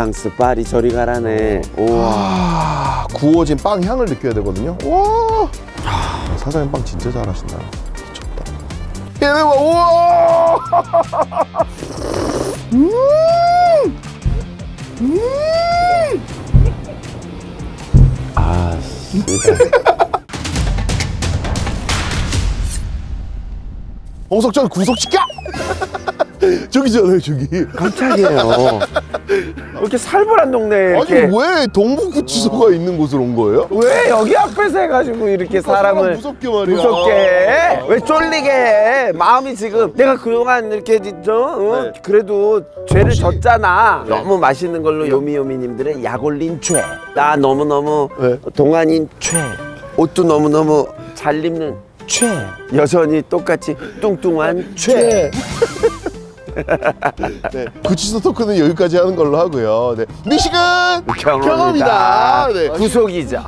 프랑스 파리 저리 가라네. 우와. 구워진 빵 향을 느껴야 되거든요. 와. 사장님 빵 진짜 잘하신다. 미쳤다. 얘네 봐. 우와. 아, 홍석천 구속시켜! 저기잖아요, 저기. 깜짝이에요. 이렇게 살벌한 동네에 아니 이렇게. 왜 동부구치소가 있는 곳으로 온 거예요? 왜 여기 앞에서 해가지고 이렇게 사람을 무섭게 말이야. 무섭게 해? 왜 쫄리게 해? 마음이 지금 내가 그동안 이렇게 네. 그래도 죄를 졌잖아. 너무 맛있는 걸로 요미요미님들은 약 올린 죄. 나 너무너무 네. 동안인 죄. 옷도 너무너무 잘 입는 죄. 여전히 똑같이 뚱뚱한 죄. 네. 구치소 토크는 여기까지 하는 걸로 하고요. 네. 미식은 경험이다. 네. 구속이죠.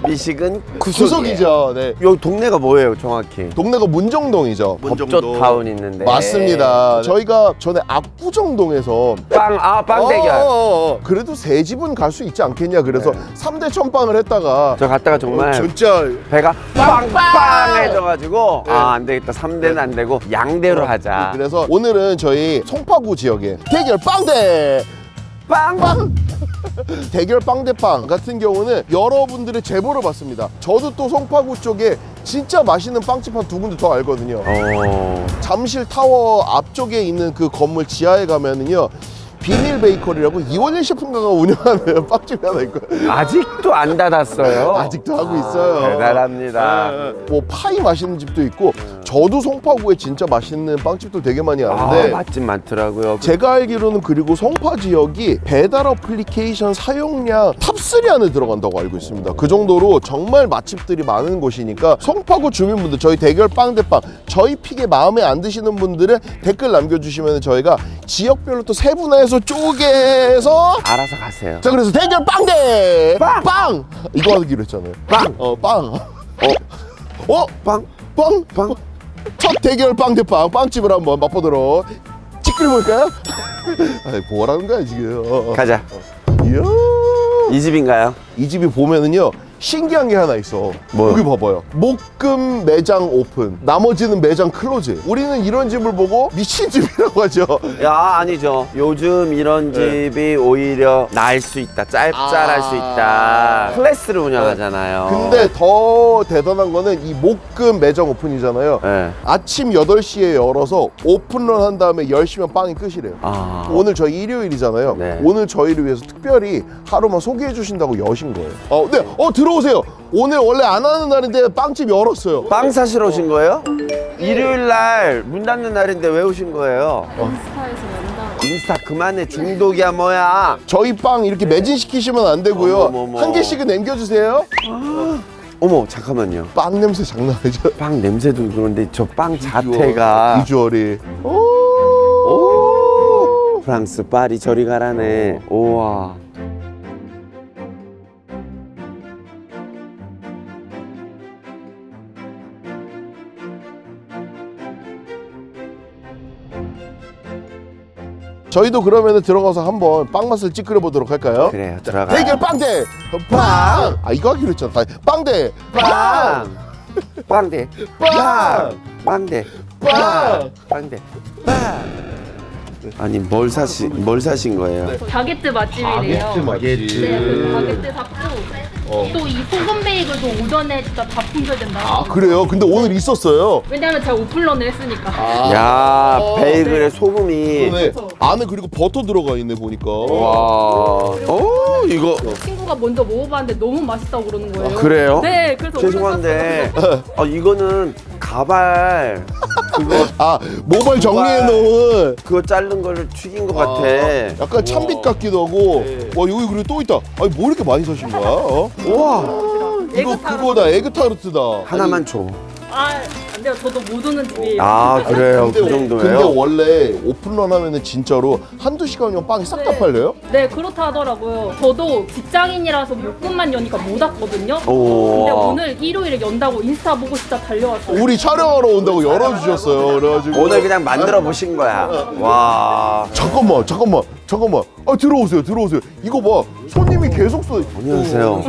미식은 구속이죠. 네. 여기 동네가 뭐예요, 정확히? 동네가 문정동이죠. 법조타운 있는데. 맞습니다. 저희가 전에 압구정동에서 빵 대결. 그래도 세 집은 갈 수 있지 않겠냐. 그래서 3대 천빵을 했다가 저 갔다가 정말 진짜 배가 빵빵해져가지고 안 되겠다. 3대는 안 되고 양대로 하자. 그래서 오늘은 저희 송파구 지역에 대결 빵대 빵빵 대결 빵대빵 같은 경우는 여러분들의 제보를 받습니다. 저도 또 송파구 쪽에 진짜 맛있는 빵집 한 두 군데 더 알거든요. 잠실 타워 앞쪽에 있는 그 건물 지하에 가면은요, 비밀 베이커리라고 이원일 셰프가가 운영하는 빵집이 하나 있거든요. 아직도 안 닫았어요. 아직도 하고 있어요. 대단합니다. 뭐 파이 맛있는 집도 있고, 저도 송파구에 진짜 맛있는 빵집도 되게 많이 아는데 맛집 많더라고요. 제가 알기로는, 그리고 송파 지역이 배달 어플리케이션 사용량 탑3 안에 들어간다고 알고 있습니다. 그 정도로 정말 맛집들이 많은 곳이니까 송파구 주민분들, 저희 대결 빵대빵 저희 픽에 마음에 안 드시는 분들은 댓글 남겨주시면 저희가 지역별로 또 세분화해서 쪼개서 알아서 가세요. 자, 그래서 대결 빵대 빵! 이거 하기로 했잖아요. 빵! 빵! 첫 대결 빵대빵 빵집을 한번 맛보도록 찌끄려볼까요? 뭐라는 거야 지금. 가자. 이야. 이 집인가요? 이 집이 보면은요, 신기한 게 하나 있어. 뭐요? 여기 봐봐요. 목금 매장 오픈, 나머지는 매장 클로즈. 우리는 이런 집을 보고 미친 집이라고 하죠. 야, 아니죠. 요즘 이런 집이 오히려 나을 수 있다. 짭짤할 수 있다. 클래스를 운영하잖아요. 근데 더 대단한 거는 이 목금 매장 오픈이잖아요. 네. 아침 8시에 열어서 오픈런 한 다음에 10시면 빵이 끝이래요. 오늘 저희 일요일이잖아요. 네. 오늘 저희를 위해서 특별히 하루만 소개해 주신다고 여신 거예요. 네. 들어오세요. 오늘 원래 안 하는 날인데 빵집 열었어요. 빵 사시러 오신 거예요? 일요일 날 문 닫는 날인데 왜 오신 거예요? 인스타에서 연다. 인스타 그만해. 중독이야 뭐야. 저희 빵 이렇게 매진시키시면 안 되고요. 어머머머. 한 개씩은 남겨주세요. 어머, 잠깐만요. 빵 냄새 장난 아니죠? 빵 냄새도 그런데 저 빵 자태가 비주얼이. 오! 프랑스 파리 저리 가라네. 우와. 저희도 그러면 들어가서 한번 빵 맛을 찌끄려 보도록 할까요? 그래요, 들어가. 대결 빵대 빵! 이거 하기로 했잖아. 빵대 빵! 빵대 빵! 빵대 빵! 빵대 빵. 아니 뭘 사신 거예요? 바게트 맛집이래요. 네, 바게트 샀고 또 이 소금 베이글도 오전에 진짜 다 품절된다. 그래요? 근데 오늘 있었어요. 왜냐면 제가 오픈런을 했으니까. 야, 베이글에 소금이. 네. 안에 그리고 버터 들어가 있네 보니까. 와. 이거 친구가 먼저 먹어봤는데 너무 맛있다고 그러는 거예요. 그래요? 네, 그래서 죄송한데 이거는 가발 그거 모발 정리해 놓은 그거 자른 거를 튀긴 것 같아. 약간 참빗 같기도 하고. 와, 여기 그리고 또 있다. 아니 뭐 이렇게 많이 사신 거야? 우와. 이거 그거다. 에그타르트다. 하나만 줘. 안 돼요. 저도 못 오는 집이에요. 아 그래요? 그 정도예요? 근데 원래 오픈런 하면은 진짜로 한두 시간이면 빵이 싹 다 팔려요? 네, 그렇다 하더라고요. 저도 직장인이라서 목금만 여니까 못 왔거든요. 오. 근데 오늘 일요일에 연다고 인스타 보고 진짜 달려왔어요. 우리 촬영하러 온다고 열어주셨어요. 그래가지고 오늘 그냥 만들어 보신 거야. 와. 잠깐만. 아 들어오세요. 이거 봐. 손님이 계속 써. 안녕하세요.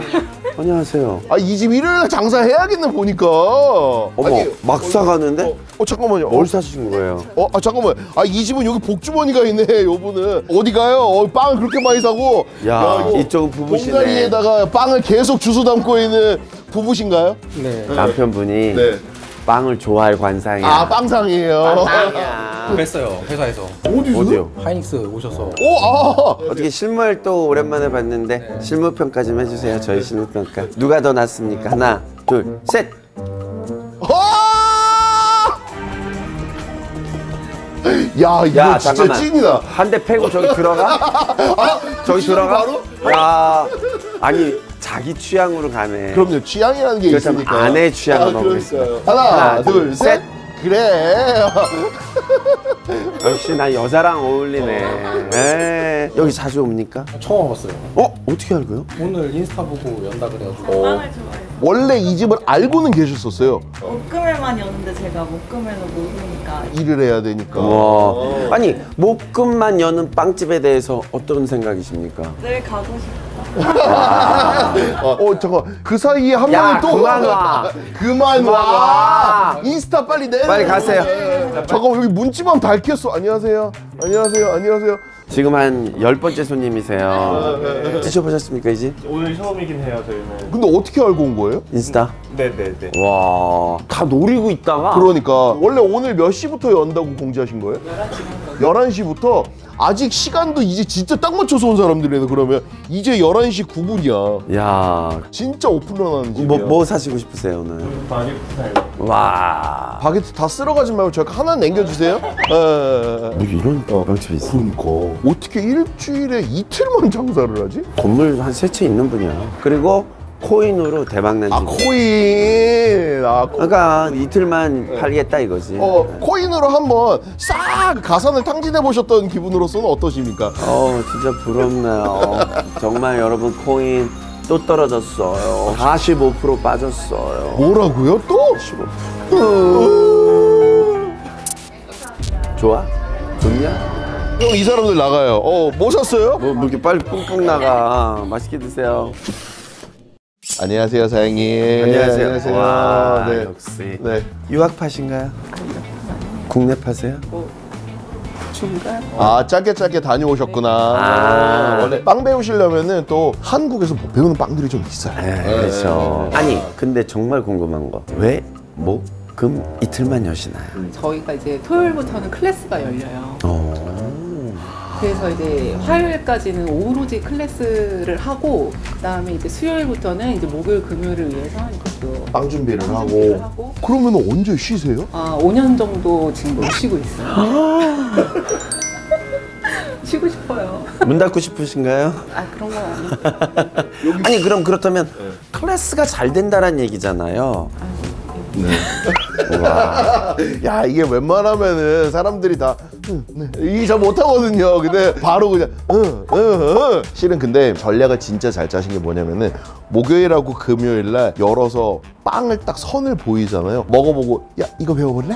안녕하세요. 아 이 집 일요일 날 장사해야겠네 보니까. 어머, 아니, 막 사가는데? 잠깐만요. 뭘 사신 거예요? 잠깐만. 이 집은 여기 복주머니가 있네. 요분은 어디 가요? 빵을 그렇게 많이 사고. 야, 이쪽은 부부시네. 봉다리에다가 빵을 계속 주워 담고 있는 부부신가요? 네. 남편분이 네. 빵을 좋아할 관상이야. 아 빵상이에요. 빵상이야. 뵀어요 회사에서. 어디요? 하이닉스 오셔서. 어떻게 실무 활동 오랜만에 봤는데 실무 평가 좀 해주세요. 저희 실무 평가. 누가 더 낫습니까? 하나, 둘, 셋. 야 이거 진짜 찐이다. 한 대 패고 저기 들어가? 저기 들어가? 바로? 야, 아니 자기 취향으로 가네. 그럼요. 취향이라는 게 그렇다면 있으니까. 아내 취향을 먹어보겠습니다. 그러니까요. 하나, 둘, 셋. 그래. 역시 나 여자랑 어울리네. 에이, 여기 자주 옵니까? 처음 와봤어요. 어떻게 알고요? 오늘 인스타 보고 연다 그래가지고. 빵을 좋아해요. 원래 이 집을 알고는 계셨었어요. 목금일만 여는데 제가 목금일을 모르니까 일을 해야 되니까. 와, 아니 목금만 여는 빵집에 대해서 어떤 생각이십니까? 늘 가고 싶다. 잠깐. 그 사이에 한 야, 명이 또 그만 와. 그만 와. 인스타 빨리 내. 빨리 가세요. 잠깐 여기 문지만 밝혔어. 안녕하세요. 지금 한 10번째 손님이세요. 드셔보셨습니까, 이 집? 오늘 처음이긴 해요, 저희는. 근데 어떻게 알고 온 거예요? 인스타? 네네네. 와, 다 노리고 있다가 그러니까 원래 오늘 몇 시부터 연다고 공지하신 거예요? 11시부터? 아직 시간도 이제 진짜 딱 맞춰서 온 사람들이네. 그러면 이제 11시 9분이야. 야, 진짜 오픈런 하는 집이야. 뭐 사시고 싶으세요, 오늘? 바게트 스타일. 와, 바게트 다 쓸어가지 말고 저희 하나 남겨주세요. 뭐 이런 빵집이 있어? 그러니까 어떻게 일주일에 이틀만 장사를 하지? 건물 한 3채 있는 분이야. 그리고 코인으로 대박난 집. 코인. 그러니까 이틀만 팔겠다 이거지. 코인으로 한번 싹 가산을 탕진해 보셨던 기분으로서는 어떠십니까? 진짜 부럽네요. 정말 여러분 코인 또 떨어졌어요. 45% 빠졌어요. 뭐라고요? 또? 15%. 좋아? 좋냐? 형 이 사람들 나가요. 뭐 샀어요? 뭐 이렇게 빨리 뿡뿡 나가. 맛있게 드세요. 안녕하세요, 사장님. 안녕하세요. 와, 네. 역시. 네. 유학파신가요? 국내 파세요? 짧게 다녀오셨구나. 원래 빵 배우시려면은 또 한국에서 배우는 빵들이 좀 있어요. 그렇죠. 아니, 근데 정말 궁금한 거. 왜, 금, 이틀만 여시나요? 저희가 이제 토요일부터는 클래스가 열려요. 그래서 이제 화요일까지는 오로지 클래스를 하고 그다음에 이제 수요일부터는 이제 목요일 금요일을 위해서 이것도 빵 준비를 준비를 하고. 그러면 언제 쉬세요? 5년 정도 지금 못 쉬고 있어요. 쉬고 싶어요. 문 닫고 싶으신가요? 그런 건 아니에요. 아니, 그럼 그렇다면 클래스가 잘 된다는 얘기잖아요. 와. 야, 이게 웬만하면은 사람들이 다 이게 잘 못하거든요. 근데 바로 그냥 실은 근데 전략을 진짜 잘 짜신 게 뭐냐면은 목요일하고 금요일날 열어서 빵을 딱 선을 보이잖아요. 먹어보고 야 이거 배워볼래?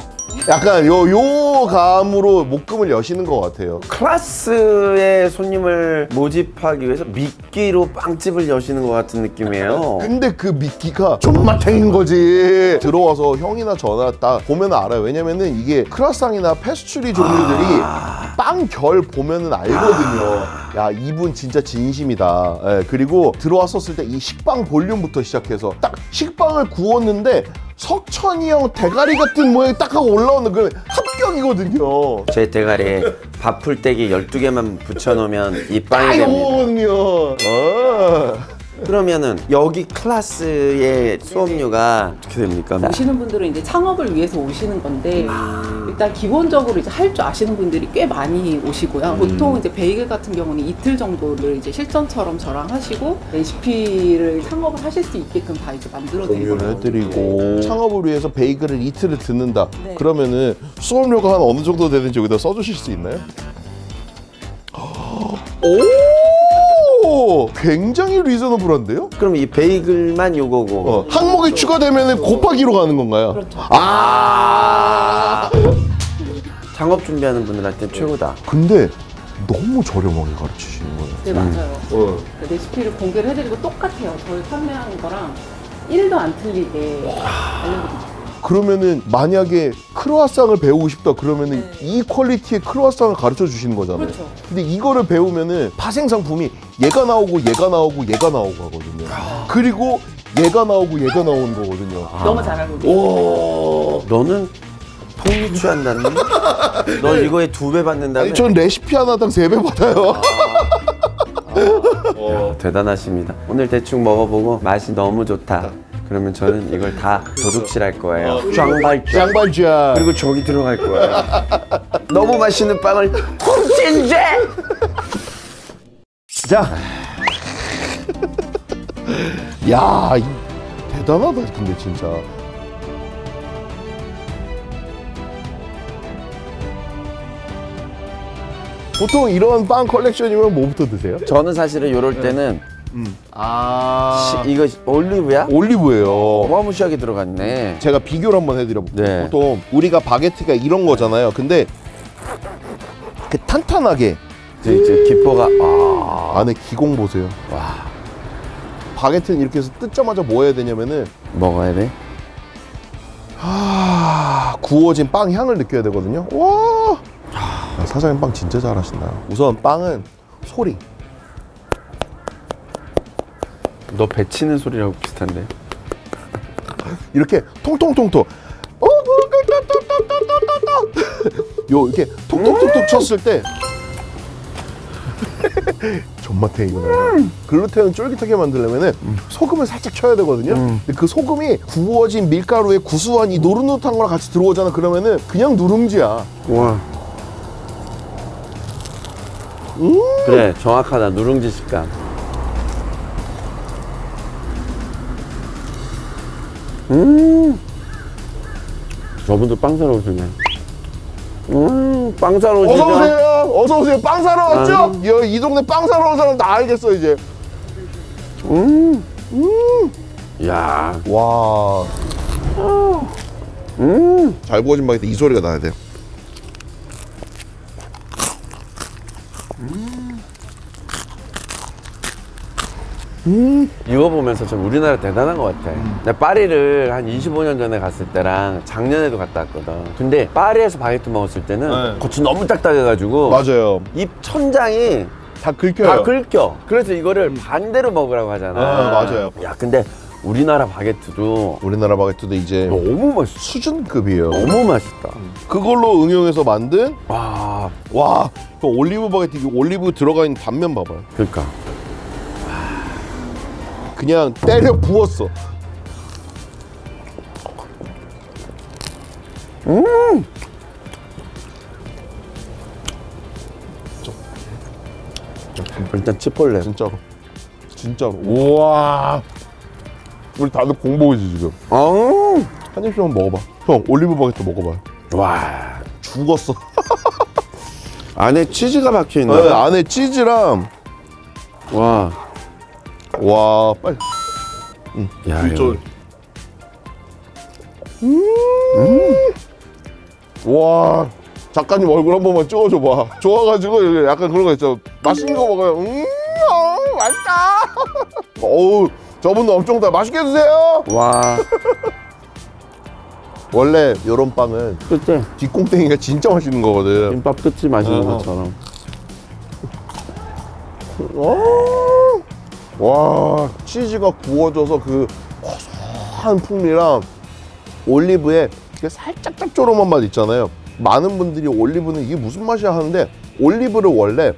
약간 요 감으로 목금을 여시는 것 같아요. 클래스에 손님을 모집하기 위해서 미끼로 빵집을 여시는 것 같은 느낌이에요. 근데 그 미끼가 존맛탱인 거지. 들어와서 형이나 저나 딱 보면 알아요. 왜냐면은 이게 크라상이나 페스츄리 종류들이 빵 결 보면은 알거든요. 야, 이분 진짜 진심이다. 그리고 들어왔었을 때 이 식빵 볼륨부터 시작해서 딱 식빵을 구웠는데 석천이 형 대가리 같은 모양이 딱 하고 올라오는 그 합격이거든요. 제 대가리에 밥풀떼기 12개만 붙여놓으면 이 빵이 됩니다. 오거든요. 그러면은 여기 클래스의 수업료가 어떻게 됩니까? 오시는 분들은 이제 창업을 위해서 오시는 건데 일단 기본적으로 이제 할 줄 아시는 분들이 꽤 많이 오시고요. 보통 이제 베이글 같은 경우는 이틀 정도를 이제 실전처럼 저랑 하시고 레시피를 창업을 하실 수 있게끔 다 이제 만들어 드리고 공유를 해드리고 창업을 위해서 베이글을 이틀을 듣는다. 네. 그러면은 수업료가 한 어느 정도 되는지 여기다 써주실 수 있나요? 오! 굉장히 리저너블한데요? 그럼 이 베이글만 요거고. 항목이 추가되면 곱하기로 가는 건가요? 그렇죠. 창업 준비하는 분들한테 최고다. 근데 너무 저렴하게 가르치시는 거예요. 네, 맞아요. 그 레시피를 공개를 해드리고 똑같아요. 저희 판매하는 거랑 1도 안 틀리게 알려드리죠. 그러면은 만약에 크로와상을 배우고 싶다 그러면은 이 퀄리티의 크로와상을 가르쳐 주시는 거잖아요. 그렇죠. 근데 이거를 배우면은 파생 상품이 얘가 나오고 얘가 나오고 얘가 나오고 하거든요. 그리고 얘가 나오고 얘가 나오는 거거든요. 너무 잘 알고 계세요. 오, 너는 통리 취한다는? 너 이거에 2배 받는다며? 아니 전 레시피 하나당 3배 받아요. 대단하십니다. 오늘 대충 먹어보고 맛이 너무 좋다. 그러면 저는 이걸 다 도둑질할 거예요. 짱발짱. 짱발짱. 그리고 저기 들어갈 거예요. 너무 맛있는 빵을 훔친제! 자. 야, 대단하다 근데 진짜. 보통 이런 빵 컬렉션이면 뭐부터 드세요? 저는 사실은 이럴 때는 이거 올리브야? 올리브예요. 어마무시하게 들어갔네. 제가 비교를 한번 해드려볼게요. 네. 보통 우리가 바게트가 이런 거잖아요. 근데 그 탄탄하게 이제 기포가 안에 기공 보세요. 와, 바게트는 이렇게 해서 뜯자마자 뭐 해야 되냐면은 먹어야 돼? 구워진 빵 향을 느껴야 되거든요. 와, 야, 사장님 빵 진짜 잘하신다. 우선 빵은 소리. 너 배치는 소리라고 비슷한데. 이렇게 통통통통. 요 이렇게 톡톡톡톡 쳤을 때 존맛해 이거는. 글루텐은 쫄깃하게 만들려면은 소금을 살짝 쳐야 되거든요. 근데 그 소금이 구워진 밀가루에 구수한 이 노릇노릇한 거랑 같이 들어오잖아. 그러면은 그냥 누룽지야. 와. 그래, 정확하다. 누룽지 식감. 저분도 빵 사러 오시네. 빵 사러 오시죠? 어서 오세요. 어서 오세요. 빵 사러 왔죠? 이 동네 빵 사러 온 사람 다 알겠어 이제. 야, 와. 잘 구워진 바게트 이 소리가 나야 돼. 이거 보면서 좀 우리나라 대단한 것 같아. 내가 파리를 한 25년 전에 갔을 때랑 작년에도 갔다 왔거든. 근데 파리에서 바게트 먹었을 때는 겉이 너무 딱딱해가지고 맞아요. 입 천장이 다 긁혀요. 다 긁혀. 그래서 이거를 반대로 먹으라고 하잖아. 맞아요. 야, 근데 우리나라 바게트도 우리나라 바게트도 이제 너무 맛있어. 수준급이에요. 너무 맛있다. 그걸로 응용해서 만든 와, 그 올리브 바게트, 이 올리브 들어가 있는 단면 봐봐요. 그러니까. 그냥 때려 부었어. 일단 치폴레. 진짜로. 우와. 우리 다들 공복이지 지금. 한 입씩만 먹어봐. 형 올리브 바게트 먹어봐. 와, 죽었어. 안에 치즈가 박혀 있나? 네, 안에 치즈랑 와, 빨리. 야, 이거. 와, 작가님 얼굴 한 번만 찍어줘봐. 좋아가지고 약간 그런 거 있죠. 맛있는 거 먹어요. 맛있다. 어우, 저분도 엄청 다 맛있게 드세요. 와, 원래 요런 빵은 끝에 뒷공땡이가 진짜 맛있는 거거든. 김밥 끝이 맛있는 것처럼. 와, 치즈가 구워져서 그 고소한 풍미랑 올리브에 이렇게 살짝 짭조름한 맛 있잖아요. 많은 분들이 올리브는 이게 무슨 맛이야 하는데 올리브를 원래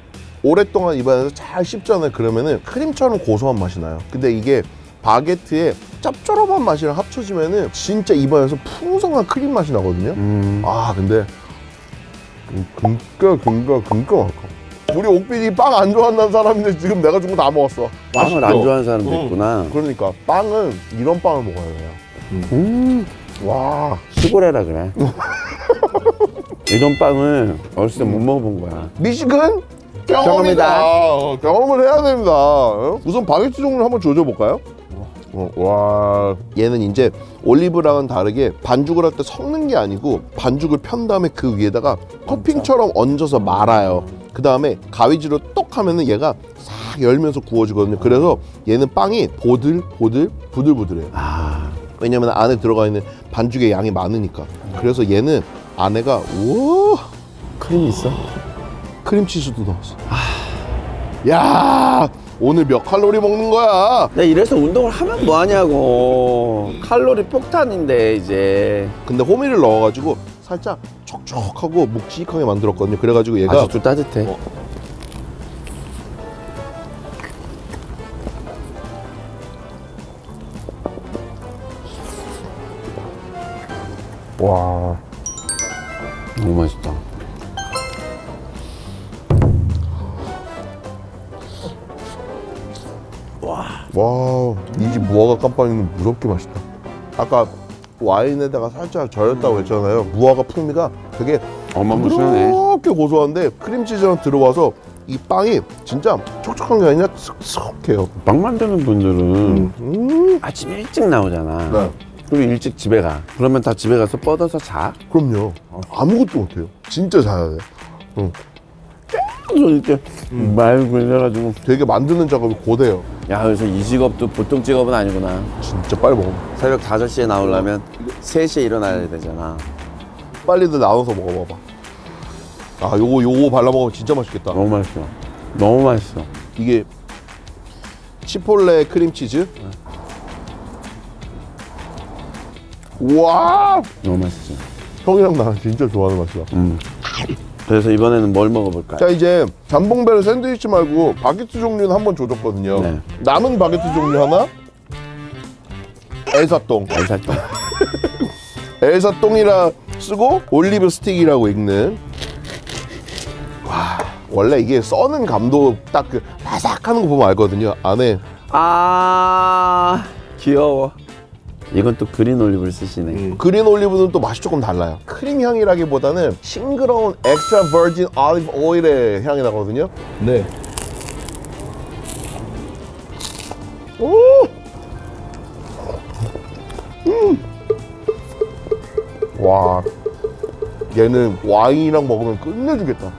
오랫동안 입안에서 잘 씹잖아요. 그러면은 크림처럼 고소한 맛이 나요. 근데 이게 바게트에 짭조름한 맛이랑 합쳐지면은 진짜 입안에서 풍성한 크림 맛이 나거든요. 아 근데 금가 우리 옥빈이 빵 안 좋아한다는 사람인데 지금 내가 준 거 다 먹었어. 빵을 안 좋아하는 사람도 있구나. 그러니까 빵은 이런 빵을 먹어야 돼요. 와 시골에라 그래. 이런 빵을 어렸을 때 못 먹어본 거야. 미식은 경험이다. 경험을 해야 됩니다. 우선 바게트 종류를 한번 조져볼까요? 와 얘는 이제 올리브랑은 다르게 반죽을 할 때 섞는 게 아니고 반죽을 편 다음에 그 위에다가 토핑처럼 얹어서 말아요. 그 다음에 가위질로 똑 하면은 얘가 싹 열면서 구워지거든요. 그래서 얘는 빵이 보들보들 부들부들해요. 왜냐면 안에 들어가 있는 반죽의 양이 많으니까. 그래서 얘는 안에가 우와 크림 있어? 크림치즈도 넣었어. 야 오늘 몇 칼로리 먹는 거야? 내가 이래서 운동을 하면 뭐하냐고. 칼로리 폭탄인데 이제. 근데 호밀을 넣어가지고 살짝 촉촉하고 묵직하게 만들었거든요. 그래가지고 얘가 아직도 따뜻해. 와 너무 맛있다. 와, 이 집 무화과 깜빵이는 무섭게 맛있다. 아까 와인에다가 살짝 절였다고 했잖아요. 무화과 풍미가 되게 어마무시하네. 부드럽게 고소한데 크림치즈랑 들어와서 이 빵이 진짜 촉촉한 게 아니라 석석해요. 빵 만드는 분들은 아침 일찍 나오잖아. 네. 그리고 일찍 집에 가. 그러면 다 집에 가서 뻗어서 자. 그럼요. 아무것도 못해요. 진짜 자야 돼. 계속 이렇게 말 굴려가지고. 되게 만드는 작업이 고돼요. 야, 그래서 이 직업도 보통 직업은 아니구나. 진짜 빨리 먹어. 새벽 5시에 나오려면 3시에 일어나야 되잖아. 빨리들 나눠서 먹어봐봐. 아, 요거 발라 먹으면 진짜 맛있겠다. 너무 맛있어. 너무 맛있어. 이게 치폴레 크림치즈. 우와! 너무 맛있어. 형이랑 나랑 진짜 좋아하는 맛이야. 그래서 이번에는 뭘 먹어볼까요? 자, 이제 잠봉베르 샌드위치 말고 바게트 종류는 한번 조졌거든요. 네. 남은 바게트 종류 하나? 엘사똥. 알살똥. 엘사똥이라 쓰고 올리브 스틱이라고 읽는. 와, 원래 이게 써는 감도 딱 그 바삭하는 거 보면 알거든요. 안에 아, 귀여워. 이건 또 그린 올리브를 쓰시네. 그린 올리브는 또 맛이 조금 달라요. 크림 향이라기보다는 싱그러운 엑스트라 버진 올리브 오일의 향이 나거든요. 네. 오! 와, 얘는 와인이랑 먹으면 끝내주겠다.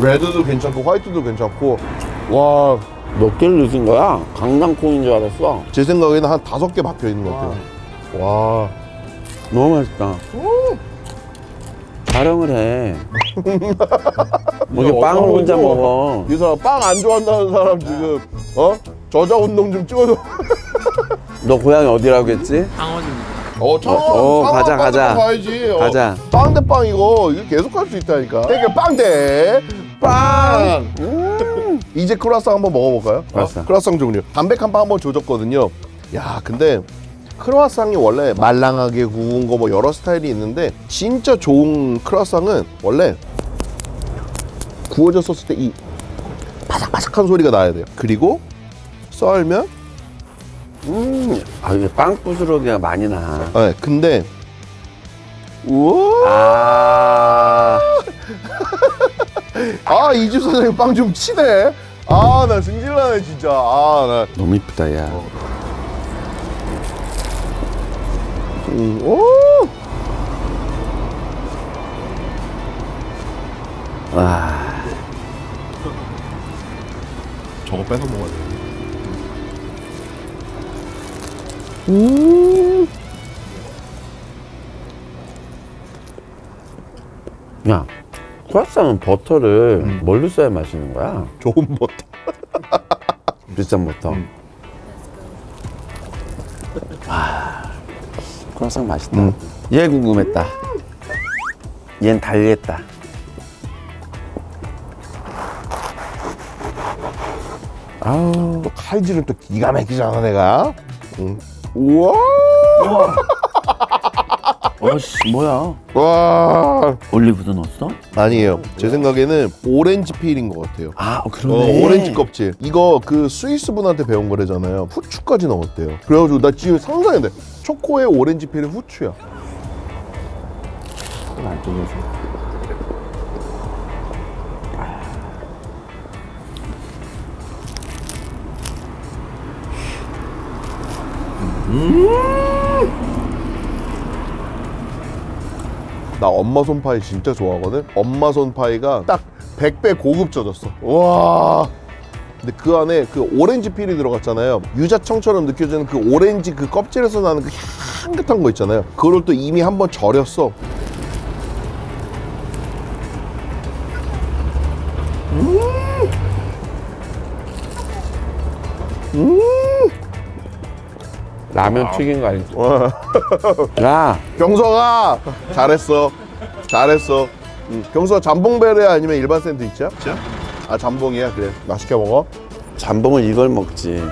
레드도 괜찮고 화이트도 괜찮고. 와, 몇 개를 넣으신 거야? 강낭콩인 줄 알았어. 제 생각에는 한 5개 박혀 있는 것 같아요. 와, 너무 맛있다. 촬영을 해. 뭐 이렇게 빵을 혼자 먹어. 이 사람 빵 안 좋아한다는 사람 지금 저자 운동 좀 찍어줘. 너 고향이 어디라고 했지? 창원 가자, 가자. 가야지. 가자. 빵 대 빵 이거 계속 할 수 있다니까. 대결 빵 대 빵. 이제 크루아상 한번 먹어볼까요? 크루아상. 크루아상 종류. 담백한 빵 한번 조졌거든요. 야, 근데 크루아상이 원래 말랑하게 구운 거 뭐 여러 스타일이 있는데 진짜 좋은 크루아상은 원래 구워졌을 때 이 바삭바삭한 소리가 나야 돼요. 그리고 썰면 아, 이게 빵 부스러기가 많이 나. 네, 근데 우와. 이 집 사장님 빵 좀 치네. 나 승질나네 진짜. 나 너무 이쁘다, 야. 오. 와. 저거 뺏어 먹어야 돼. 야, 크루아상은 버터를 뭘로 써야 맛있는 거야? 좋은 버터. 비싼 버터. 와, 크루아상 맛있다. 얘 궁금했다. 얜 달겠다. 아우. 또 칼질은 또 기가 막히잖아 내가. 우와. 어씨 뭐야? 와. 올리브도 넣었어? 아니에요. 제 생각에는 오렌지 필인 것 같아요. 아 그러네. 오렌지 껍질. 이거 그 스위스 분한테 배운 거래잖아요. 후추까지 넣었대요. 그래가지고 나 지금 상상이 돼. 초코에 오렌지 필은 후추야. 안 뜯어져. 나 엄마 손파이 진짜 좋아하거든. 엄마 손파이가 딱 100배 고급져졌어. 와. 근데 그 안에 그 오렌지 필이 들어갔잖아요. 유자청처럼 느껴지는 그 오렌지 그 껍질에서 나는 그 향긋한 거 있잖아요. 그걸 또 이미 한번 절였어. 라면 튀긴 거 알지? 야, 경서가 잘했어. 잘했어. 경서가 잠봉베레 아니면 일반 샌드위치야? 아 잠봉이야. 그래 맛있게 먹어. 잠봉은 이걸 먹지.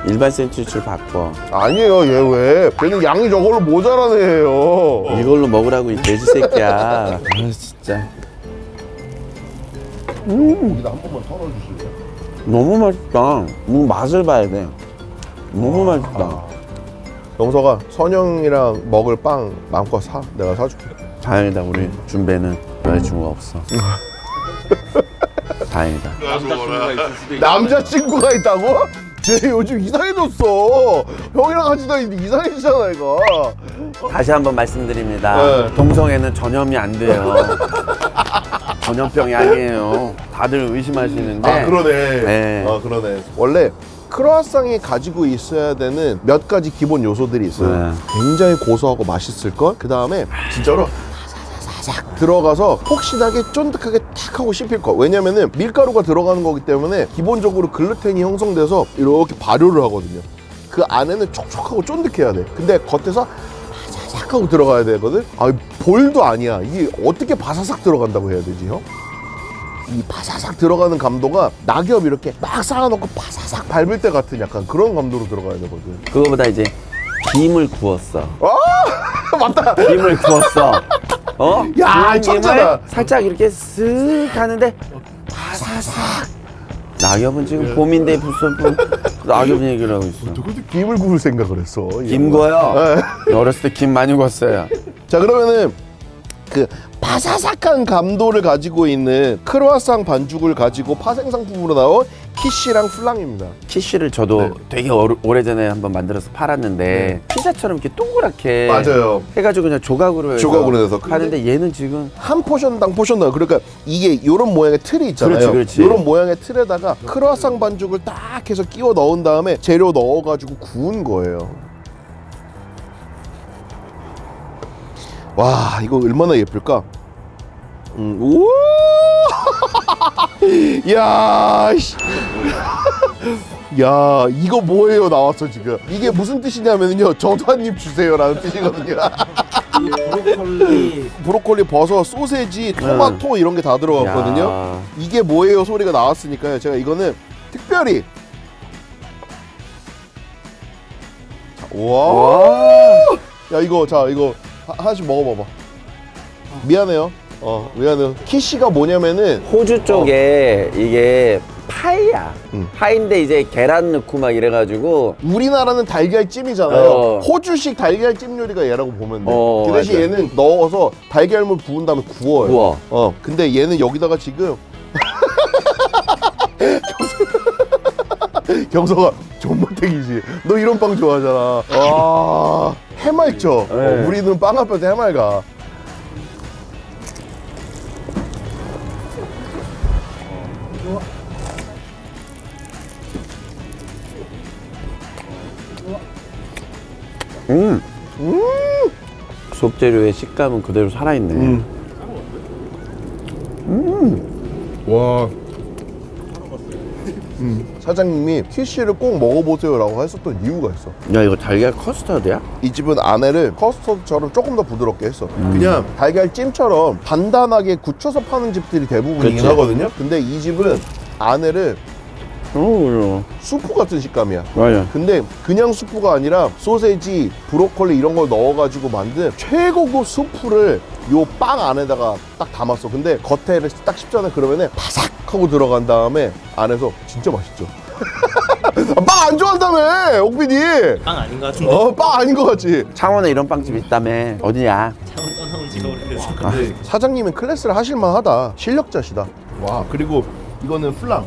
일반 샌드위치를 바꿔. 아니에요. 얘 왜? 걔는 양이 저걸로 모자란 애예요. 이걸로 먹으라고 이 돼지 새끼야. 아 진짜. 여기다 한 번만 털어주실래요? 너무 맛있다. 뭐 맛을 봐야 돼. 너무 맛있다. 경서가 선영이랑 먹을 빵 마음껏 사. 내가 사줄게. 다행이다. 우리 준배는 여자친구가 없어. 다행이다. 남자친구가 있다고? 쟤 요즘 이상해졌어. 형이랑 같이 다니는데 이상해지잖아 이거. 다시 한번 말씀드립니다. 네. 동성애는 전염이 안 돼요. 전염병이 아니에요. 다들 의심하시는데. 아 그러네. 네. 아 그러네. 원래 크로아상이 가지고 있어야 되는 몇 가지 기본 요소들이 있어요. 네. 굉장히 고소하고 맛있을 걸. 그 다음에 진짜로 사사사삭 들어가서 폭신하게 쫀득하게 탁 하고 씹힐 거. 왜냐면은 밀가루가 들어가는 거기 때문에 기본적으로 글루텐이 형성돼서 이렇게 발효를 하거든요. 그 안에는 촉촉하고 쫀득해야 돼. 근데 겉에서 바사삭 하고 들어가야 되거든. 아 볼도 아니야. 이게 어떻게 바사삭 들어간다고 해야 되지 형? 이 바사삭 들어가는 감도가 낙엽 이렇게 막 쌓아놓고 바사삭 밟을 때 같은 약간 그런 감도로 들어가야 되거든. 그거보다 이제 김을 구웠어. 맞다. 김을 구웠어. 어? 야, 구운 천재다. 김을 살짝 이렇게 쓱 하는데 바사삭. 낙엽은 지금 봄인데 벌써 낙엽 얘기를 하고 있어. 누구도 김을 구울 생각을 했어. 김 구워요. 어렸을 때 김 많이 구웠어요. 자 그러면은 그 바사삭한 감도를 가지고 있는 크로아상 반죽을 가지고 파생상품으로 나온 키쉬랑 플랑입니다. 키쉬를 저도 네. 되게 오래전에 한번 만들어서 팔았는데 피자처럼 이렇게 동그랗게 맞아요. 해가지고 그냥 조각으로 해서. 하는데 얘는 지금 한 포션당 포션당. 그러니까 이게 이런 모양의 틀이 있잖아요. 그렇지, 그렇지. 이런 모양의 틀에다가 크로아상 반죽을 딱 해서 끼워 넣은 다음에 재료 넣어가지고 구운 거예요. 와 이거 얼마나 예쁠까? 우 야, 씨. 야, 이거 뭐예요 나왔어 지금. 이게 무슨 뜻이냐면요. 저도 한 입 주세요라는 뜻이거든요. 브로콜리, 버섯, 소세지, 토마토 이런 게 다 들어갔거든요. 야. 이게 뭐예요 소리가 나왔으니까요. 제가 이거는 특별히 자, 우와. 야 이거 자 이거 하나씩 먹어봐봐. 미안해요. 미안해요. 키쉬가 뭐냐면은 호주 쪽에 이게 파이야. 파인데 이제 계란 넣고 막 이래가지고 우리나라는 달걀찜이잖아요. 호주식 달걀찜 요리가 얘라고 보면 돼. 그 대신 맞아. 얘는 넣어서 달걀물 부은 다음에 구워요. 구워. 근데 얘는 여기다가 지금 경서가 존맛탱이지. 너 이런 빵 좋아하잖아. 와, 해맑죠? 네. 우리는 빵 앞에서 해맑아. 속재료의 식감은 그대로 살아있네. 와. 사장님이 키쉬를 꼭 먹어보세요 라고 했었던 이유가 있어. 야 이거 달걀 커스터드야? 이 집은 안에를 커스터드처럼 조금 더 부드럽게 했어. 그냥 달걀찜처럼 단단하게 굳혀서 파는 집들이 대부분이긴 그치. 하거든요. 근데 이 집은 안에를 수프 같은 식감이야. 맞아. 근데 그냥 수프가 아니라 소세지, 브로콜리 이런 걸 넣어가지고 만든 최고급 수프를 요 빵 안에다가 딱 담았어. 근데 겉에를 딱 씹잖아. 그러면은 바삭하고 들어간 다음에 안에서 진짜 맛있죠. 빵 안 좋아한다며, 옥빈이. 빵 아닌 것 같은데. 빵 아닌 것 같지. 창원에 이런 빵집 있다며. 어디야? 창원 떠나온 지가 오래돼서. 근데 사장님은 클래스를 하실만하다. 실력자시다. 와, 그리고 이거는 플랑.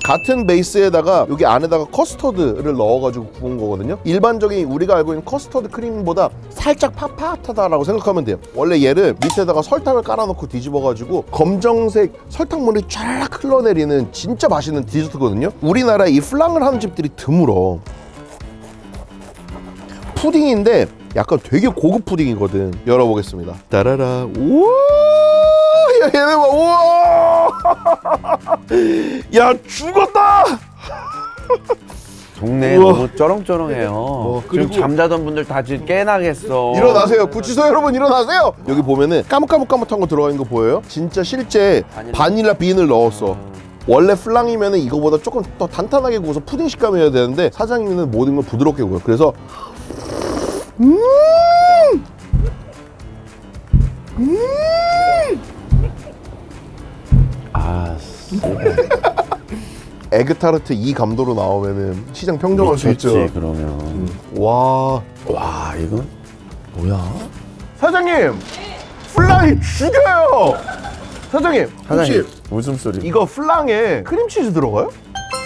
같은 베이스에다가 여기 안에다가 커스터드를 넣어가지고 구운 거거든요. 일반적인 우리가 알고 있는 커스터드 크림보다 살짝 팥팥하다라고 생각하면 돼요. 원래 얘를 밑에다가 설탕을 깔아놓고 뒤집어가지고 검정색 설탕물이 쫙 흘러내리는 진짜 맛있는 디저트거든요. 우리나라에 이 플랑을 하는 집들이 드물어. 푸딩인데 약간 되게 고급 푸딩이거든. 열어보겠습니다. 따라라. 우와! 야, 얘네 봐. 우와! 야, 죽었다! 동네에 우와. 너무 쩌렁쩌렁해요. 그리고- 지금 잠자던 분들 다 지금 깨나겠어. 일어나세요. 구치소 여러분 일어나세요. 여기 보면은 까뭇까뭇한 거 들어가 있는 거 보여요? 진짜 실제 바닐라 빈을 넣었어. 원래 플랑이면은 이거보다 조금 더 단단하게 구워서 푸딩 식감이어야 되는데 사장님은 모든 걸 부드럽게 구워요. 그래서 아, 에그타르트 이 감도로 나오면은 시장 평정할 수 있죠. 미쳤지, 그러면. 와, 와, 이건 뭐야? 사장님 플랑이 죽여요. 사장님 혹시 사장님, 웃음소리. 이거 플랑에 크림치즈 들어가요?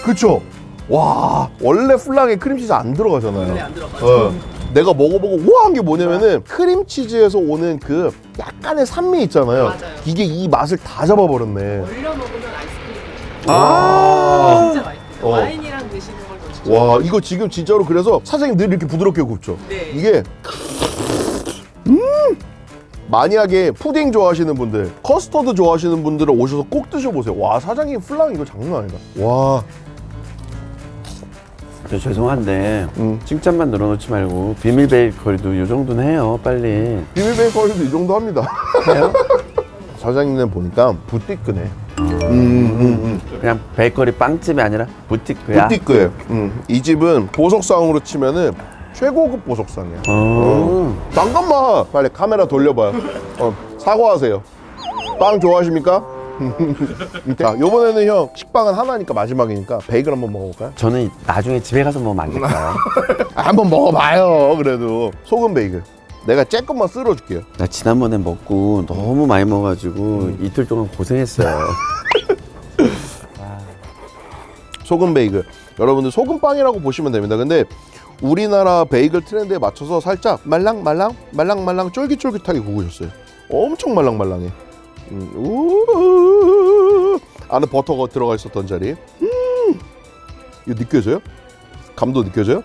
그쵸? 와, 원래 플랑에 크림치즈 안 들어가잖아요. 원래 안 들어가죠. 내가 먹어보고 우아한 게 뭐냐면은 크림치즈에서 오는 그 약간의 산미 있잖아요. 맞아요. 이게 이 맛을 다 잡아버렸네. 얼려 먹으면 아이스크림. 아, 진짜 맛있어요. 와인이랑 드시는 걸 더 진짜. 와, 이거 지금 진짜로 그래서 사장님 늘 이렇게 부드럽게 굽죠? 네. 이게 만약에 푸딩 좋아하시는 분들, 커스터드 좋아하시는 분들은 오셔서 꼭 드셔보세요. 와, 사장님 플랑 이거 장난 아니다. 와, 저 죄송한데 칭찬만 늘어놓지 말고 비밀 베이커리도 이 정도는 해요. 빨리. 비밀 베이커리도 이 정도 합니다. 해요? 사장님은 보니까 부티크네. 그냥 베이커리 빵집이 아니라 부티크야. 부티크예요. 이 집은 보석상으로 치면은 최고급 보석상이야. 잠깐만, 빨리 카메라 돌려봐요. 사과하세요. 빵 좋아하십니까? 자, 요번에는 형 식빵은 하나니까 마지막이니까 베이글 한번 먹어볼까요? 저는 나중에 집에 가서 먹으면 안 될까요? 한번 먹어봐요. 그래도 소금 베이글 내가 쬐끔만 쓸어줄게요. 나 지난번에 먹고 너무 많이 먹어가지고 이틀 동안 고생했어요. 소금 베이글, 여러분들 소금빵이라고 보시면 됩니다. 근데 우리나라 베이글 트렌드에 맞춰서 살짝 말랑말랑 쫄깃쫄깃하게 구우셨어요. 엄청 말랑말랑해. 안에 버터가 들어가 있었던 자리. 이거 느껴져요? 감도 느껴져요?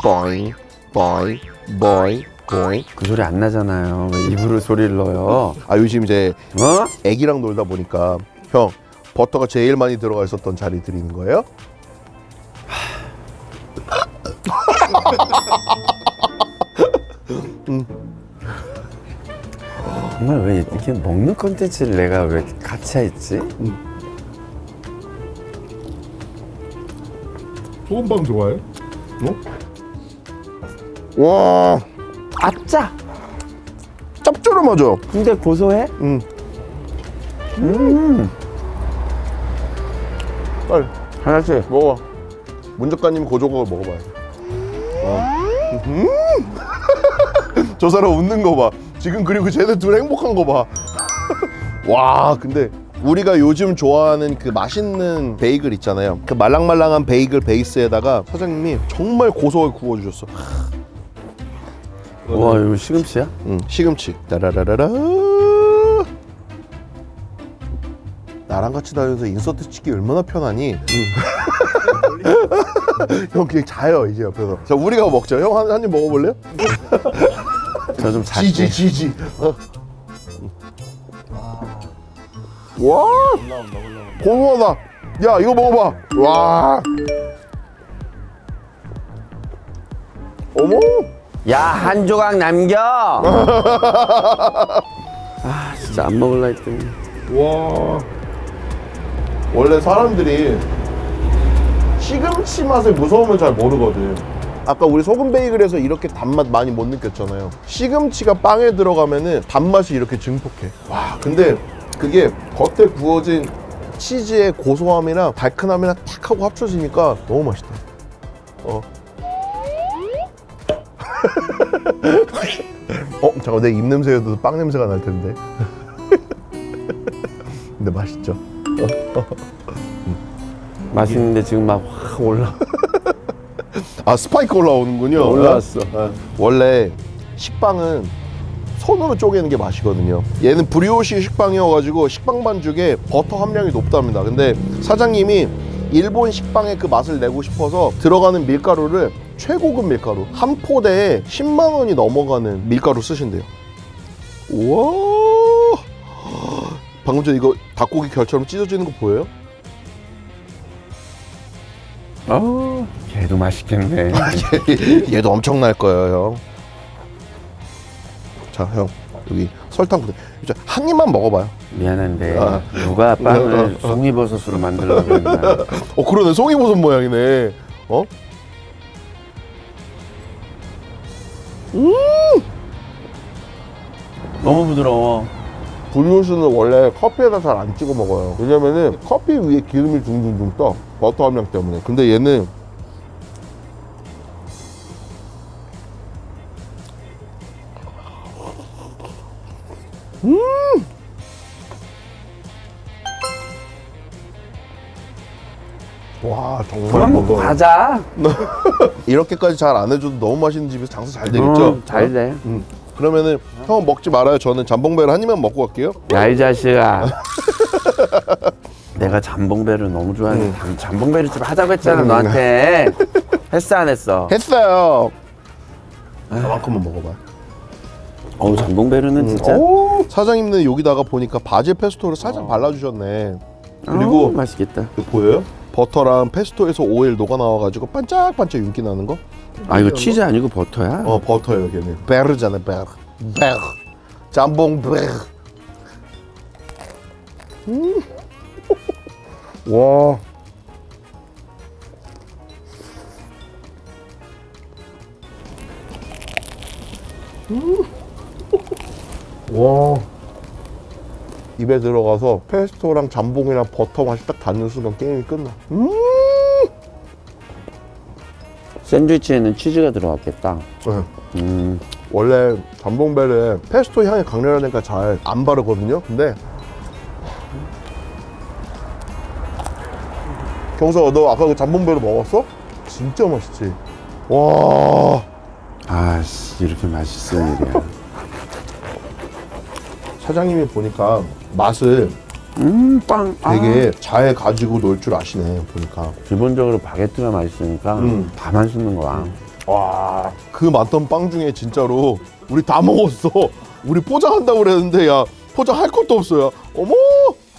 보잉 보잉 보잉 보잉. 그 소리 안 나잖아요. 왜 입으로 소리를 넣어요? 아, 요즘 이제 어? 애기랑 놀다 보니까 형 버터가 제일 많이 들어가 있었던 자리 드리는 거예요? 정말 왜 이렇게 먹는 컨텐츠를 내가 왜 같이 했지? 소금빵 좋아해? 와, 아짜! 짭조름하죠? 근데 고소해? 빨리 하나씩. 먹어. 문 작가님 고조각을 먹어봐요. 저 사람 웃는 거 봐. 지금 그리고 쟤네 둘 행복한 거 봐. 와, 근데 우리가 요즘 좋아하는 그 맛있는 베이글 있잖아요. 그 말랑말랑한 베이글 베이스에다가 사장님이 정말 고소하게 구워주셨어. 와, 이거 시금치야? 시금치. 따라라라라. 나랑 같이 다녀서 인서트 찍기 얼마나 편하니? 형 그냥 자요 이제 옆에서. 자, 우리가 먹자. 형 한 입 먹어볼래요? 저 좀 작게. 지지. 와, 고소하다. 야, 이거 먹어봐. 와, 어머. 야, 한 조각 남겨! 아, 진짜 안 먹을라 했더니. 와, 원래 사람들이 시금치 맛의 무서움을 잘 모르거든. 아까 우리 소금 베이글에서 이렇게 단맛 많이 못 느꼈잖아요. 시금치가 빵에 들어가면은 단맛이 이렇게 증폭해. 와, 근데 그게 겉에 구워진 치즈의 고소함이랑 달큰함이랑 탁 하고 합쳐지니까 너무 맛있다. 잠깐, 내 입냄새여도 빵 냄새가 날 텐데. 근데 맛있죠? 맛있는데 지금 막 확 올라. 아, 스파이크 올라오는군요. 올라왔어. 원래 식빵은 손으로 쪼개는 게 맛이거든요. 얘는 브리오시 식빵이어가지고 식빵 반죽에 버터 함량이 높답니다. 근데 사장님이 일본 식빵의 그 맛을 내고 싶어서 들어가는 밀가루를 최고급 밀가루, 한 포대에 10만 원이 넘어가는 밀가루 쓰신대요. 우와, 방금 전 이거 닭고기 결처럼 찢어지는 거 보여요? 걔도 맛있겠네. 얘도 엄청날 거예요, 형. 자, 형, 여기 설탕 부대. 한 입만 먹어봐요. 미안한데 누가 빵을 송이버섯으로 만들려고 그랬나. 그러네, 송이버섯 모양이네. 너무 부드러워. 브리오시는 원래 커피에다 잘 안 찍어 먹어요. 왜냐면은 커피 위에 기름이 둥둥둥 떠, 버터 함량 때문에. 근데 얘는 와, 정말 그럼 먹고 가자. 이렇게까지 잘 안 해줘도 너무 맛있는 집에서 장사 잘 되겠죠? 잘 돼. 그러면은 형 먹지 말아요. 저는 잠봉배를 한 입만 먹고 갈게요. 야, 이 자식아. 내가 잠봉배를 너무 좋아하는데 잠봉배를 좀 하자고 했잖아, 너한테. 했어, 안 했어? 했어요. 그만큼만 먹어봐. 잠봉배르는 진짜. 사장님은 여기다가 보니까 바질 페스토를 살짝 발라주셨네. 그리고 맛있겠다. 보여요? 버터랑 페스토에서 오일 녹아 나와가지고 반짝반짝 윤기 나는 거? 이거 치즈 아니고 버터야? 버터예요, 걔는. 베르잖아, 베르. 베르. 잠봉 베르. 와. 와. 입에 들어가서 페스토랑 잠봉이랑 버터 맛이 딱 닿는 순간 게임이 끝나. 샌드위치에는 치즈가 들어갔겠다. 원래 잠봉벨에 페스토 향이 강렬하니까 잘 안 바르거든요. 근데 경서가, 너 아까 그 잠봉벨로 먹었어? 진짜 맛있지? 와. 아씨, 이렇게 맛있을 일이야. 사장님이 보니까 맛을 빵. 되게 잘 가지고 놀 줄 아시네, 보니까. 기본적으로 바게트가 맛있으니까 다 맛있는 거야. 와, 그 많던 빵 중에 진짜로 우리 다 먹었어. 우리 포장한다고 그랬는데, 야, 포장할 것도 없어요. 어머,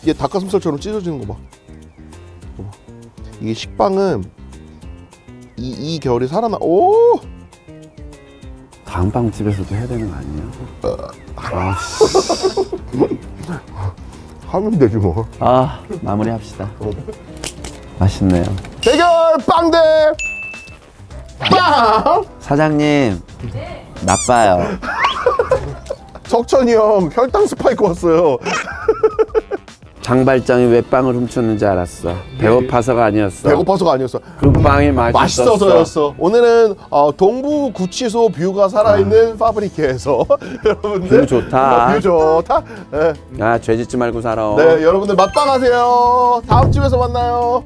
얘 닭가슴살처럼 찢어지는 거 봐. 이게 식빵은 이 결이 살아나. 오, 다음 빵집에서도 해야 되는 거 아니야? 하면 되지 뭐. 마무리합시다. 맛있네요. 대결 빵대 빵. 사장님, 나빠요. 석천이 형 혈당 스파이크 왔어요. 장발장이 왜 빵을 훔쳤는지 알았어. 배고파서가 아니었어. 배고파서가 아니었어. 그 빵이 맛있었어. 맛있어서였어. 오늘은 동부 구치소 뷰가 살아있는 파브리케에서 여러분들 뷰 좋다. 뷰 좋다. 네. 죄 짓지 말고 살아. 네, 여러분들 맛빵하세요. 다음 집에서 만나요.